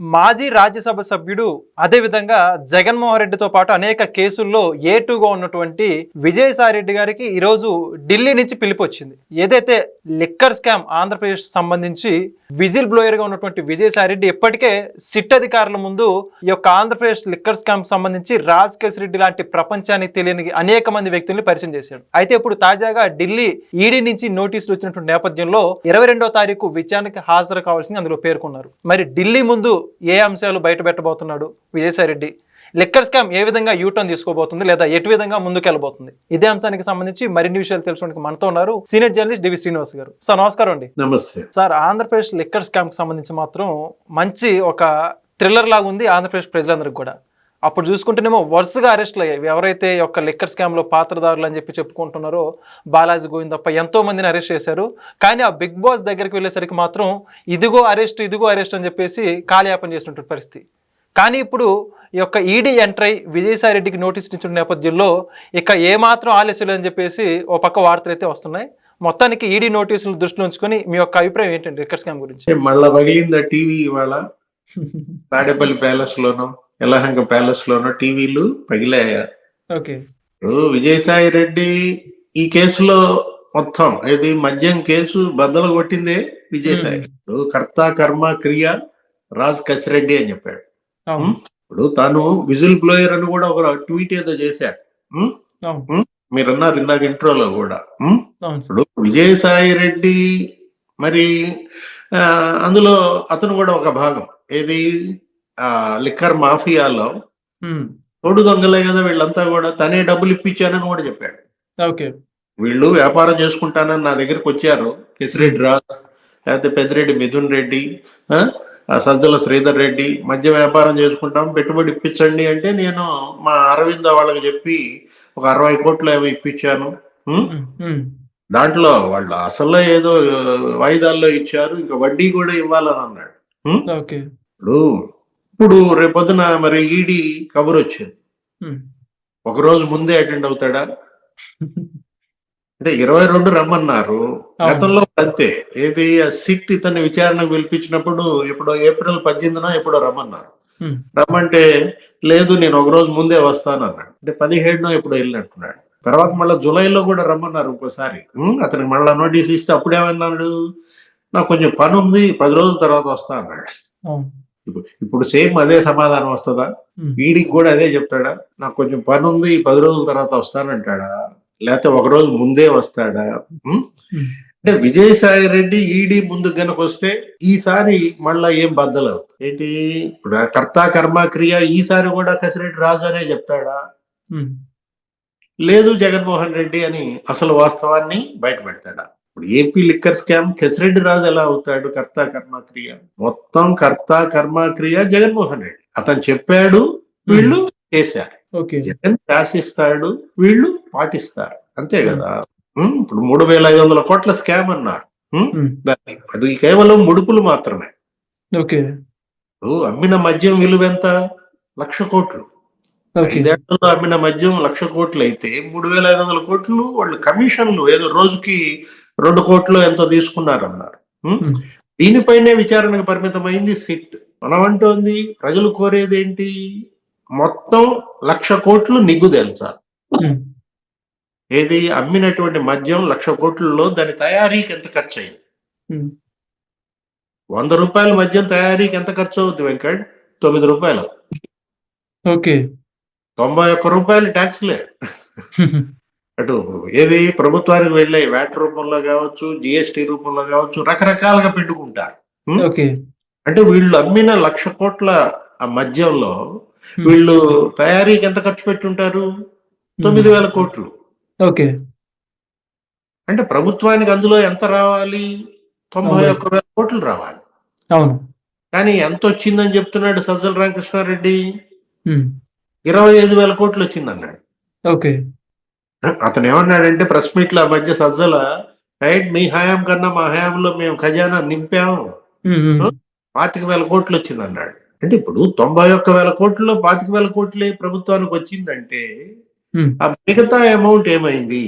మాజీ రాజ్యసభ సభ్యుడు అదేవిధంగా జగన్మోహన్ రెడ్డితో పాటు అనేక కేసుల్లో ఏటుగా ఉన్నటువంటి విజయసాయి రెడ్డి గారికి ఈరోజు ఢిల్లీ నుంచి పిలుపు వచ్చింది. ఏదైతే లిక్కర్ స్కామ్ ఆంధ్రప్రదేశ్ సంబంధించి విజిల్ బ్లోయర్ గా ఉన్నటువంటి విజయసాయి రెడ్డి ఇప్పటికే సిట్ అధికారుల ముందు ఈ యొక్క ఆంధ్రప్రదేశ్ లిక్కర్ స్కామ్ సంబంధించి రాజ్ కేశ్ రెడ్డి లాంటి ప్రపంచానికి తెలియని అనేక మంది వ్యక్తుల్ని పరిచయం చేశాడు. అయితే ఇప్పుడు తాజాగా ఢిల్లీ ఈడీ నుంచి నోటీసులు వచ్చినటువంటి నేపథ్యంలో 22వ తారీఖు విచారణకి హాజరు కావాల్సింది అందులో పేర్కొన్నారు. మరి ఢిల్లీ ముందు ఏ అంశాలు బయట పెట్టబోతున్నాడు విజయసాయి రెడ్డి, లిక్కర్ స్కామ్ ఏ విధంగా యూటర్న్ తీసుకోబోతుంది లేదా ఎటు విధంగా ముందుకెళ్ళబోతుంది, ఇదే అంశానికి సంబంధించి మరిన్ని విషయాలు తెలుసుకోవడానికి మనతో ఉన్నారు సీనియర్ జర్నలిస్ట్ డివి శ్రీనివాస్ గారు. సార్ నమస్కారం అండి. నమస్తే సార్, ఆంధ్రప్రదేశ్ లిక్కర్ స్కామ్ కి సంబంధించి మాత్రం మంచి ఒక థ్రిల్లర్ లాగా ఉంది ఆంధ్రప్రదేశ్ ప్రజలందరికీ కూడా. అప్పుడు చూసుకుంటేనేమో వరుసగా అరెస్టులు అయ్యాయి. ఎవరైతే యొక్క లిక్కర్ స్కామ్ లో పాత్రదారులు అని చెప్పి చెప్పుకుంటున్నారో బాలాజీ గోవిందప్ప ఎంతో మందిని అరెస్ట్ చేశారు. కానీ ఆ బిగ్ బాస్ దగ్గరికి వెళ్ళేసరికి మాత్రం ఇదిగో అరెస్ట్ అని చెప్పేసి కాలయాపన చేసినటువంటి పరిస్థితి. కానీ ఇప్పుడు ఈ యొక్క ఈడీ ఎంటర్ అయి విజయసాయి రెడ్డికి నోటీసులు ఇచ్చిన నేపథ్యంలో ఇక ఏమాత్రం ఆలస్యం అని చెప్పేసి ఓ పక్క వార్తలు అయితే వస్తున్నాయి. మొత్తానికి ఈడీ నోటీసులు దృష్టిలో ఉంచుకొని మీ యొక్క అభిప్రాయం ఏంటండి లిక్కర్ స్కామ్ గురించి? మళ్ళా పగిలిందా టీవీ ఇవాళ? తాడేపల్లి ప్యాలెస్ లోనో యలహంక ప్యాలెస్ లోనో టీవీలు పగిలాయా? ఓకే, విజయసాయి రెడ్డి ఈ కేసులో మొత్తం ఏది మద్యం కేసు బద్దలు కొట్టిందే విజయసాయి. కర్త కర్మ క్రియ రాజ్ కసిరెడ్డి అని చెప్పాడు. ఇప్పుడు తాను విజిల్ బ్లోయర్ అని కూడా ఒక ట్వీట్ ఏదో చేశాడు. మీరు అన్నారు ఇందాక ఇంట్రోలో కూడా. ఇప్పుడు విజయసాయి రెడ్డి మరి అందులో అతను కూడా ఒక భాగం. ఏది లిక్కర్ మాఫియాలో తోడు దొంగలే కదా వీళ్ళంతా కూడా. తనే డబ్బులు ఇప్పించానని కూడా చెప్పాడు. వీళ్ళు వ్యాపారం చేసుకుంటానని నా దగ్గరకు వచ్చారు. కెసిరెడ్డి రాజ్, లేకపోతే పెద్దిరెడ్డి మిథున్ రెడ్డి, సజ్జల శ్రీధర్ రెడ్డి మధ్య వ్యాపారం చేసుకుంటాం, పెట్టుబడి ఇప్పించండి అంటే నేను మా అరవింద వాళ్ళకి చెప్పి ఒక 60 కోట్లు ఏమో ఇప్పించాను. దాంట్లో వాళ్ళు అసలు ఏదో వాయిదాల్లో ఇచ్చారు, ఇంకా వడ్డీ కూడా ఇవ్వాలని అన్నాడు. ఇప్పుడు రేపొద్దున మరి ఈడీ కబురు వచ్చింది. ఒకరోజు ముందే అటెండ్ అవుతాడా? అంటే 22 రమ్మన్నారు. గతంలో అంతే. ఏది సిట్ ఇతన్ని విచారణకు పిలిపించినప్పుడు ఎప్పుడో ఏప్రిల్ 18న ఎప్పుడో రమ్మన్నారు. రమ్మంటే లేదు నేను ఒక రోజు ముందే వస్తానన్నాడు. అంటే 17నో ఎప్పుడో వెళ్ళినట్టున్నాడు. తర్వాత మళ్ళీ జూలైలో కూడా రమ్మన్నారు ఇంకోసారి. అతనికి మళ్ళీ నోటీస్ ఇస్తే అప్పుడేమన్నాడు, నాకు కొంచెం పని ఉంది 10 రోజుల తర్వాత వస్తా అన్నాడు. ఇప్పుడు సేమ్ అదే సమాధానం వస్తుందా? వీడికి కూడా అదే చెప్తాడా? నాకు కొంచెం పని ఉంది 10 రోజుల తర్వాత వస్తానంటాడా, లేకపోతే ఒక రోజు ముందే వస్తాడా? అంటే విజయసాయి రెడ్డి ఈడీ ముందుకు గనక వస్తే ఈసారి మళ్ళా ఏం బద్దలు ఏంటి? ఇప్పుడు కర్త కర్మ క్రియ ఈసారి కూడా కసిరెడ్డి రాజు అనే చెప్తాడా, లేదు జగన్మోహన్ రెడ్డి అని అసలు వాస్తవాన్ని బయట పెడతాడా? ఇప్పుడు ఏపీ లిక్కర్ స్కామ్ కెసిరెడ్డి రాజు ఎలా అవుతాడు? కర్త కర్మ క్రియ మొత్తం కర్త కర్మ క్రియ జగన్మోహన్ రెడ్డి. అతను చెప్పాడు, వీళ్ళు చేశారు. జగన్ శాసిస్తాడు, వీళ్ళు పాటిస్తారు, అంతే కదా. ఇప్పుడు 3,500 కోట్ల స్కామ్ అన్నారు. దాన్ని అది కేవలం ముడుపులు మాత్రమే. అమ్మిన మద్యం విలువ ఎంత? 1,00,000 కోట్లు. 5 ఏళ్లలో అమ్మిన మద్యం 1,00,000 కోట్లు అయితే 3,500 కోట్లు వాళ్ళు కమిషన్లు ఏదో రోజుకి 2 కోట్లు ఎంతో తీసుకున్నారన్నారు. దీనిపైనే విచారణకు పరిమితమైంది సిట్. మనం అంటోంది ప్రజలు కోరేది ఏంటి? మొత్తం 1,00,000 కోట్లు నిగ్గు తేల్చాలి. ఏది అమ్మినటువంటి మద్యం 1,00,000 కోట్లలో దాని తయారీకి ఎంత ఖర్చు అయింది? 100 రూపాయల మద్యం తయారీకి ఎంత ఖర్చు అవుతుంది వెంకట్? 9 రూపాయలు. 91 రూపాయలు ట్యాక్స్లే. అటు ఏది ప్రభుత్వానికి వెళ్ళే వ్యాట్ రూపంలో కావచ్చు, జిఎస్టి రూపంలో కావచ్చు, రకరకాలుగా పెట్టుకుంటారు. అంటే వీళ్ళు అమ్మిన 1,00,000 కోట్ల ఆ మద్యంలో వీళ్ళు తయారీకి ఎంత ఖర్చు పెట్టుంటారు? 9,000 కోట్లు. అంటే ప్రభుత్వానికి అందులో ఎంత రావాలి? 91,000 కోట్లు రావాలి. కానీ ఎంత వచ్చిందని చెప్తున్నాడు సజ్జల రామకృష్ణారెడ్డి? 25,000 కోట్లు వచ్చింది అన్నాడు. అతను ఏమన్నాడంటే ప్రెస్ మీట్ లో మధ్య సజ్జల, రైట్ మీ హయాం కన్నా మా హయాంలో మేము ఖజానా నింపాము, 25,000 కోట్లు వచ్చింది అన్నాడు. అంటే ఇప్పుడు 91,000 కోట్లలో 25,000 కోట్లే ప్రభుత్వానికి వచ్చిందంటే ఆ మిగతా అమౌంట్ ఏమైంది?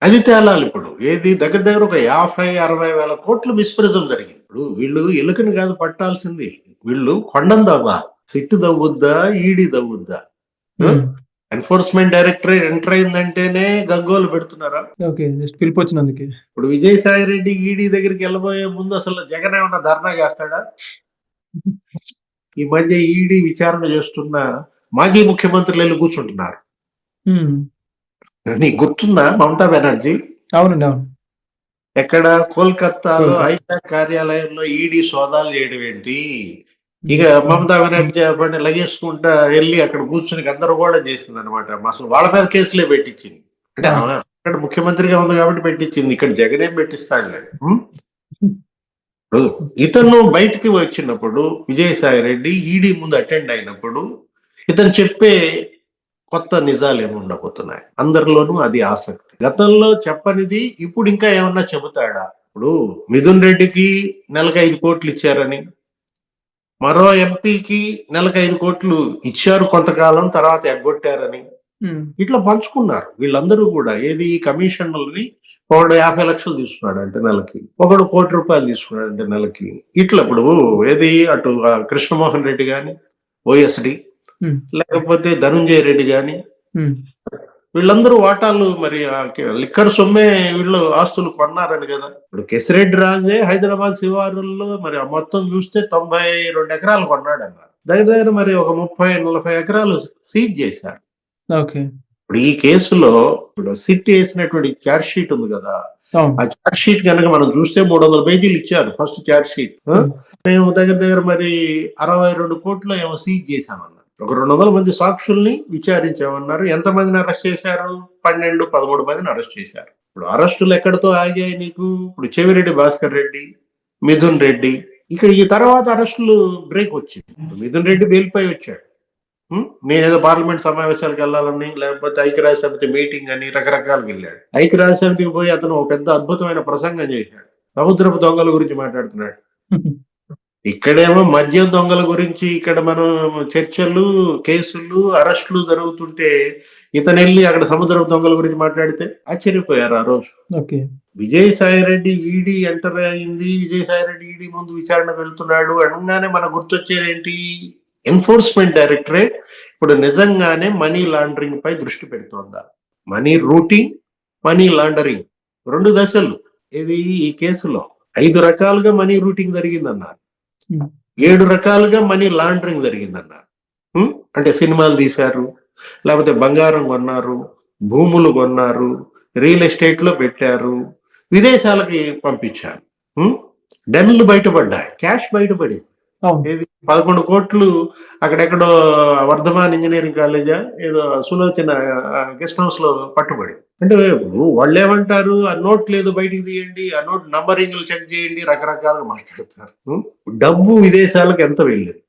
అది తేలాలి ఇప్పుడు. ఏది దగ్గర దగ్గర ఒక 50-60 వేల కోట్లు మిస్ప్రిజం జరిగింది. ఇప్పుడు వీళ్ళు ఎలుకని కాదు పట్టాల్సింది, వీళ్ళు కొండను దవ్వాలి. సిట్టు దవ్వుద్దా, ఈడీ దవ్వుద్దా? ఎన్ఫోర్స్మెంట్ డైరెక్టరేట్ ఎంటర్ అయిందంటేనే గగ్గోలు పెడుతున్నారా? ఓకే, జస్ట్ పిలిపొచ్చినందుకే. ఇప్పుడు విజయసాయి రెడ్డి ఈడీ దగ్గరికి వెళ్ళబోయే ముందు అసలు జగన్ ఏమన్నా ధర్నా చేస్తాడా? ఈ మధ్య ఈడీ విచారణ చేస్తున్న మాజీ ముఖ్యమంత్రులు వెళ్ళి కూర్చుంటున్నారు. నీకు గుర్తుందా మమతా బెనర్జీ? అవునండి, అవును. ఎక్కడ కోల్కతాలో ఐశాక్ కార్యాలయంలో ఈడీ సోదాలు చేయడం ఏంటి? ఇక మమతా బెనర్జీ చెప్పండి లగేసుకుంటా వెళ్ళి అక్కడ కూర్చుని గందరగోళం చేసింది అనమాట. అసలు వాళ్ళ మీద కేసులే పెట్టించింది. అంటే అక్కడ ముఖ్యమంత్రిగా ఉంది కాబట్టి పెట్టించింది, ఇక్కడ జగన్ ఏం పెట్టిస్తాడులే. ఇతను బయటికి వచ్చినప్పుడు విజయసాయి రెడ్డి ఈడీ ముందు అటెండ్ అయినప్పుడు ఇతను చెప్పే కొత్త నిజాలు ఏమి ఉండబోతున్నాయి, అందరిలోనూ అది ఆసక్తి. గతంలో చెప్పనిది ఇప్పుడు ఇంకా ఏమన్నా చెబుతాడా? ఇప్పుడు మిథున్ రెడ్డికి నెలకు 5 కోట్లు ఇచ్చారని, మరో ఎంపీకి నెలకు 5 కోట్లు ఇచ్చారు కొంతకాలం, తర్వాత ఎగ్గొట్టారని ఇట్లా పంచుకున్నారు వీళ్ళందరూ కూడా. ఏది కమిషన్లని ఒకడు 50 లక్షలు తీసుకున్నాడు అంటే నెలకి, ఒకడు 1 కోటి రూపాయలు తీసుకున్నాడు అంటే నెలకి. ఇట్లా ఇప్పుడు ఏది అటు కృష్ణమోహన్ రెడ్డి గాని, ఓఎస్డి, లేకపోతే ధనుంజయ రెడ్డి గాని, వీళ్ళందరూ వాటాలు మరి లిక్కర్ సొమ్మే వీళ్ళు ఆస్తులు కొన్నారని కదా. ఇప్పుడు కేసిరెడ్డి రాజే హైదరాబాద్ శివారుల్లో మరి మొత్తం చూస్తే 92 ఎకరాలు కొన్నాడు అన్నారు. దగ్గర దగ్గర మరి ఒక 30-40 ఎకరాలు సీజ్ చేశారు. ఇప్పుడు ఈ కేసులో ఇప్పుడు సిట్ వేసినటువంటి ఛార్జ్ షీట్ ఉంది కదా, ఆ ఛార్జ్ షీట్ కనుక మనం చూస్తే 300 పేజీలు ఇచ్చారు ఫస్ట్ ఛార్జ్ షీట్. మేము దగ్గర దగ్గర మరి 62 కోట్లు ఏమో సీజ్ చేశామన్నారు. ఒక 200 మంది సాక్షుల్ని విచారించామన్నారు. ఎంతమందిని అరెస్ట్ చేశారు? 12-13 మందిని అరెస్ట్ చేశారు. ఇప్పుడు అరెస్టులు ఎక్కడితో ఆగాయి నీకు? ఇప్పుడు చెవిరెడ్డి భాస్కర్ రెడ్డి, మిథున్ రెడ్డి, ఇక్కడ ఈ తర్వాత అరెస్టులు బ్రేక్ వచ్చింది. మిథున్ రెడ్డి బెయిల్పై వచ్చాడు. నేనేదో పార్లమెంట్ సమావేశాలకు వెళ్ళాలని, లేకపోతే ఐక్యరాజ్య సమితి మీటింగ్ అని రకరకాలుగా వెళ్ళాడు. ఐక్యరాజ్య సమితికి పోయి అతను ఒక పెద్ద అద్భుతమైన ప్రసంగం చేశాడు, సముద్రపు దొంగల గురించి మాట్లాడుతున్నాడు. ఇక్కడేమో మద్యం దొంగల గురించి ఇక్కడ మనం చర్చలు, కేసులు, అరెస్టులు జరుగుతుంటే ఇతను వెళ్ళి అక్కడ సముద్రపు దొంగల గురించి మాట్లాడితే ఆశ్చర్యపోయారు ఆ రోజు. విజయసాయి రెడ్డి ఈడీ ఎంటర్ అయింది, విజయసాయి రెడ్డి ఈడీ ముందు విచారణకు వెళ్తున్నాడు అనగానే మనకు గుర్తొచ్చేది ఏంటి? ఎన్ఫోర్స్మెంట్ డైరెక్టరేట్ ఇప్పుడు నిజంగానే మనీ లాండరింగ్ పై దృష్టి పెడుతోందా? మనీ రూటింగ్, మనీ లాండరింగ్ 2 దశలు. ఇది ఈ కేసులో 5 రకాలుగా మనీ రూటింగ్ జరిగిందన్నారు, 7 రకాలుగా మనీ లాండరింగ్ జరిగిందన్నారు. అంటే సినిమాలు తీశారు, లేకపోతే బంగారం కొన్నారు, భూములు కొన్నారు, రియల్ ఎస్టేట్ లో పెట్టారు, విదేశాలకి పంపించారు. డెన్లు బయటపడ్డాయి, క్యాష్ బయటపడింది. 11 కోట్లు అక్కడెక్కడో వర్ధమాన్ ఇంజనీరింగ్ కాలేజా ఏదో సులోచన గెస్ట్ హౌస్ లో పట్టుబడి. అంటే వాళ్ళు ఏమంటారు, ఆ నోట్ లేదు బయటికి తీయండి, ఆ నోట్ నంబరింగ్లు చెక్ చేయండి, రకరకాలుగా మాట్లాడతారు. డబ్బు విదేశాలకు ఎంత వెళ్ళేది?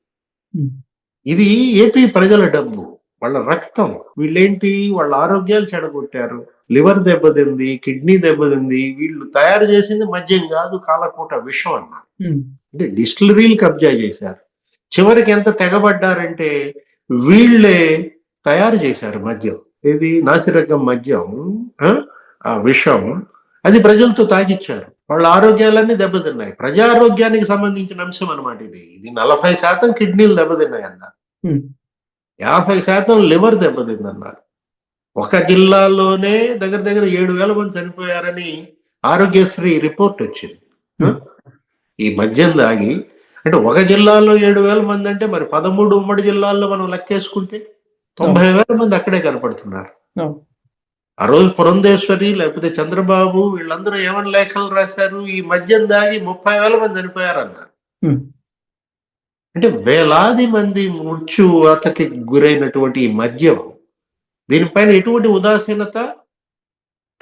ఇది ఏపీ ప్రజల డబ్బు, వాళ్ళ రక్తం. వీళ్ళేంటి, వాళ్ళ ఆరోగ్యాలు చెడగొట్టారు, లివర్ దెబ్బతింది, కిడ్నీ దెబ్బతింది. వీళ్ళు తయారు చేసింది మద్యం కాదు, కాలకూట విషం అన్నారు. అంటే డిస్టిలరీలు కబ్జా చేశారు. చివరికి ఎంత తెగబడ్డారంటే వీళ్ళే తయారు చేశారు మద్యం, ఏది నాసిరకం మద్యం, ఆ విషం, అది ప్రజలతో తాగిచ్చారు. వాళ్ళ ఆరోగ్యాలన్నీ దెబ్బతిన్నాయి. ప్రజారోగ్యానికి సంబంధించిన అంశం అనమాట ఇది. 40% కిడ్నీలు దెబ్బతిన్నాయి అన్నారు, 50% లివర్ దెబ్బతిందన్నారు. ఒక జిల్లాలోనే దగ్గర దగ్గర 7,000 మంది చనిపోయారని ఆరోగ్యశ్రీ రిపోర్ట్ వచ్చింది. ఈ మద్యం దాగి అంటే ఒక జిల్లాలో 7,000 మంది అంటే మరి 13 ఉమ్మడి జిల్లాల్లో మనం లెక్కేసుకుంటే 90,000 మంది అక్కడే కనపడుతున్నారు. ఆ రోజు పురంధేశ్వరి లేకపోతే చంద్రబాబు వీళ్ళందరూ ఏమని లేఖలు రాశారు, ఈ మద్యం దాగి 30,000 మంది చనిపోయారన్నారు. అంటే వేలాది మంది మృత్యువాతకి గురైనటువంటి ఈ మద్యం, దీనిపైన ఎటువంటి ఉదాసీనత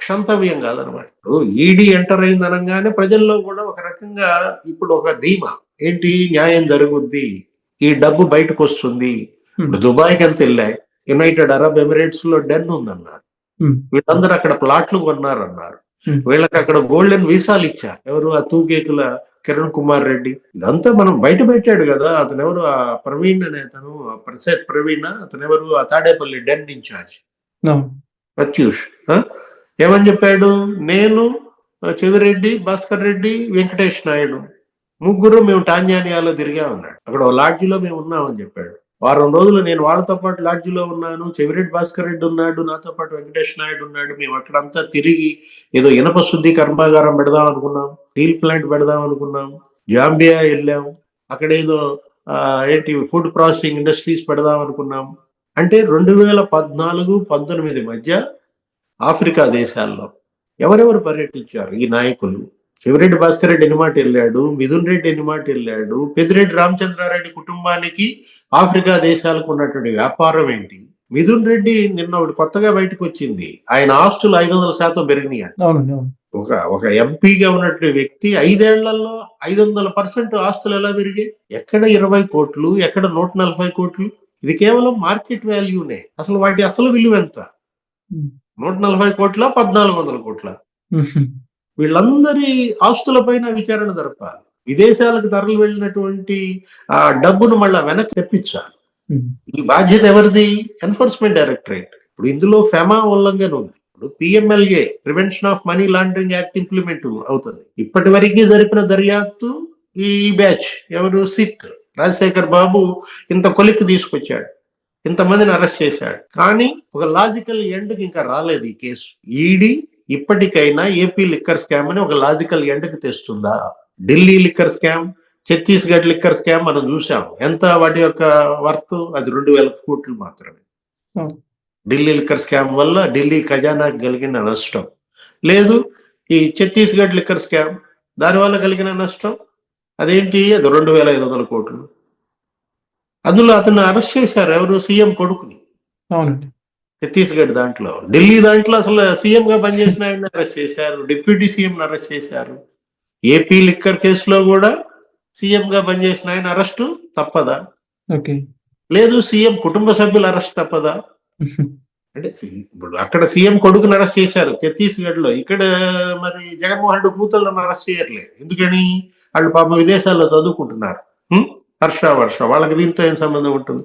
క్షంతవ్యం కాదనమాట. ఈడీ ఎంటర్ అయింది అనగానే ప్రజల్లో కూడా ఒక రకంగా ఇప్పుడు ఒక ధీమా, ఏంటి న్యాయం జరుగుద్ది, ఈ డబ్బు బయటకు వస్తుంది. ఇప్పుడు దుబాయ్కి ఎంత వెళ్ళాయి, యునైటెడ్ అరబ్ ఎమిరేట్స్ లో డెన్ ఉందన్నారు, వీళ్ళందరూ అక్కడ ప్లాట్లు కొన్నారన్నారు, వీళ్ళకి అక్కడ గోల్డెన్ వీసాలు ఇచ్చారు. ఎవరు? ఆ తూకేకుల కిరణ్ కుమార్ రెడ్డి. ఇదంతా మనం బయట పెట్టాడు కదా. అతను ఎవరు? ఆ ప్రవీణ్ అనే అతను, ప్రసాద్ ప్రవీణ్, అతను ఎవరు? ఆ తాడేపల్లి డెన్ ఇన్ఛార్జ్ ప్రత్యూష్. ఏమని చెప్పాడు? నేను, చెవిరెడ్డి, భాస్కర్ రెడ్డి, వెంకటేష్ నాయుడు ముగ్గురు మేము టాంజానియాలో తిరిగామన్నాడు. అక్కడ లాడ్జిలో మేము ఉన్నామని చెప్పాడు. వారం రోజులు నేను వాళ్ళతో పాటు లాడ్జిలో ఉన్నాను, చెవిరెడ్డి భాస్కర్ రెడ్డి ఉన్నాడు, నాతో పాటు వెంకటేష్ నాయుడు ఉన్నాడు. మేము అక్కడంతా తిరిగి ఏదో ఇనప శుద్ధి కర్మాగారం పెడదాం అనుకున్నాం, స్టీల్ ప్లాంట్ పెడదాం అనుకున్నాం, జాంబియా వెళ్ళాం, అక్కడ ఏదో ఫుడ్ ప్రాసెసింగ్ ఇండస్ట్రీస్ పెడదాం అనుకున్నాం. అంటే 2014-19 మధ్య ఆఫ్రికా దేశాల్లో ఎవరెవరు పర్యటించారు ఈ నాయకులు? చెవిరెడ్డి భాస్కర్ రెడ్డి ఎన్నిమాట వెళ్ళాడు, మిథున్ రెడ్డి ఎన్నిమాట వెళ్ళాడు, పెద్దిరెడ్డి రామచంద్రారెడ్డి కుటుంబానికి ఆఫ్రికా దేశాలకు ఉన్నటువంటి వ్యాపారం ఏంటి? మిథున్ రెడ్డి నిన్న ఒకటి కొత్తగా బయటకు వచ్చింది, ఆయన ఆస్తులు 500% పెరిగినాయి. ఒక ఎంపీగా ఉన్నటువంటి వ్యక్తి 5 ఏళ్లలో 500% ఆస్తులు ఎలా పెరిగాయి? ఎక్కడ 20 కోట్లు, ఎక్కడ 140 కోట్లు? ఇది కేవలం మార్కెట్ వాల్యూనే. అసలు వాటి అసలు విలువ ఎంత? 140 కోట్ల, 1400 కోట్ల? వీళ్ళందరి ఆస్తుల పైన విచారణ జరపాలి. విదేశాలకు తరలి వెళ్ళినటువంటి ఆ డబ్బును మళ్ళా వెనక్కి తెప్పించాలి. ఈ బాధ్యత ఎవరిది? Enforcement directorate. ఇప్పుడు ఇందులో ఫెమా ఉల్లంఘన ఉంది. ఇప్పుడు PMLA, prevention of money laundering act implement అవుతుంది. ఇప్పటి వరకు జరిపిన దర్యాప్తు ఈ బ్యాచ్ ఎవరు? సిట్ రాజశేఖర్ బాబు ఇంత కొలిక్కి తీసుకొచ్చాడు, ఇంతమందిని అరెస్ట్ చేశాడు. కానీ ఒక లాజికల్ ఎండ్కి ఇంకా రాలేదు ఈ కేసు. ఈడీ ఇప్పటికైనా ఏపీ లిక్కర్ స్కామ్ అని ఒక లాజికల్ ఎండ్కి తెస్తుందా? Delhi liquor scam, Chhattisgarh liquor scam మనం చూసాం. ఎంత వాటి యొక్క వర్త్? అది 2000 కోట్లు మాత్రమే. ఢిల్లీ లిక్కర్ స్కామ్ వల్ల ఢిల్లీ ఖజానాకు కలిగిన నష్టం లేదు. ఈ ఛత్తీస్గఢ్ లిక్కర్ స్కామ్ దానివల్ల కలిగిన నష్టం అదేంటి? అది 2500 కోట్లు. అందులో అతను అరెస్ట్ చేశారు. ఎవరు? సీఎం కొడుకుని. ఛత్తీస్గఢ్ దాంట్లో. ఢిల్లీ దాంట్లో అసలు సీఎం గా పనిచేసిన ఆయన అరెస్ట్ చేశారు, డిప్యూటీ సీఎం అరెస్ట్ చేశారు. ఏపీ లిక్కర్ కేసులో కూడా సీఎం గా పనిచేసిన ఆయన అరెస్టు తప్పదా? లేదు. సీఎం కుటుంబ సభ్యుల అరెస్ట్ తప్పదా? అంటే ఇప్పుడు అక్కడ సీఎం కొడుకుని అరెస్ట్ చేశారు ఛత్తీస్గఢ్ లో, ఇక్కడ మరి జగన్మోహన్ రెడ్డి కూతుళ్ళని అరెస్ట్ చేయట్లేదు. ఎందుకని? వాళ్ళు పాపం విదేశాల్లో చదువుకుంటున్నారు. వర్ష వాళ్ళకి దీంతో ఏం సంబంధం ఉంటుంది?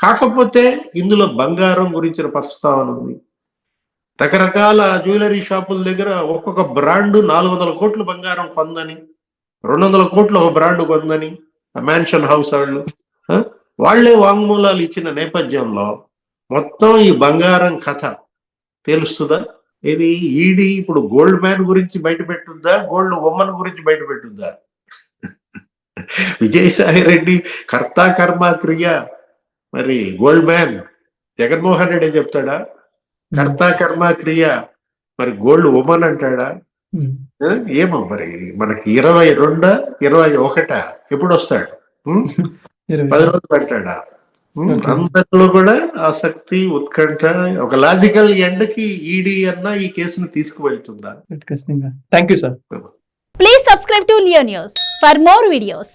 కాకపోతే ఇందులో బంగారం గురించిన ప్రస్తావన ఉంది. రకరకాల జ్యువెలరీ షాపుల దగ్గర ఒక్కొక్క బ్రాండ్ 400 కోట్లు బంగారం కొందని, 200 కోట్లు ఒక బ్రాండ్ కొందని మ్యాన్షన్ హౌస్ వాళ్లే వాంగ్మూలాలు ఇచ్చిన నేపథ్యంలో మొత్తం ఈ బంగారం కథ తెలుస్తుందా? ఇది ఈడీ ఇప్పుడు గోల్డ్ మ్యాన్ గురించి బయట పెట్టుద్దా, గోల్డ్ ఉమ్మన్ గురించి బయట పెట్టుద్దా? విజయసాయి రెడ్డి కర్త కర్మ క్రియ, మరి గోల్డ్ మ్యాన్ జగన్మోహన్ రెడ్డి చెప్తాడా? కర్త కర్మ క్రియ మరి గోల్డ్ ఉమన్ అంటాడా? ఏమో మరి మనకి 22, 21 ఎప్పుడు వస్తాడు? 10 రోజులు అంటాడా? అందరిలో కూడా ఆసక్తి, ఉత్కంఠ. ఒక లాజికల్ ఎండ్కి ఈడీ అన్న ఈ కేసును తీసుకువెళ్తుందా? Thank you sir. Please subscribe to Leo News for more videos.